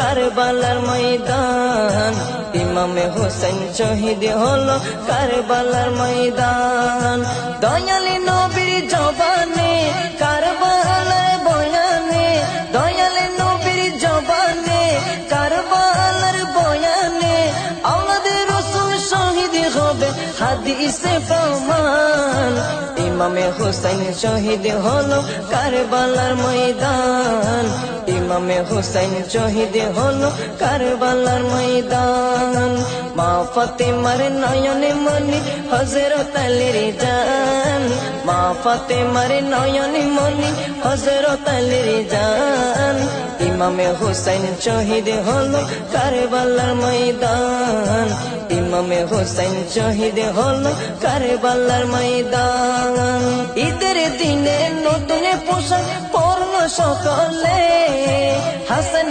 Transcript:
কারবালার ময়দান ইমামে হোসেন শহীদ হলো কারবালার ময়দান দয়ালি নবীর জবানে কারবালার বয়ানে দয়ালি নবীর জবানে কারবালার বয়ানে আওলাদে রাসূল শহীদ হবে হাদিসে প্রমাণ ইমামে হোসেন শহীদ হলো কারবালার ময়দান ইমামে হোসেন শহীদ হলো কারবালার ময়দান মা ফাতেমার নয়নে মনি হযরত আলীর জান মা ফাতেমার নয়নে মনি হযরত আলীর জান ইমামে হোসেন শহীদ হলো কারবালার ময়দান ইমামে হোসেন শহীদ হলো কারবালার ময়দান ঈদের দিনে নতুন পোশাক পরলো সকলে হাসান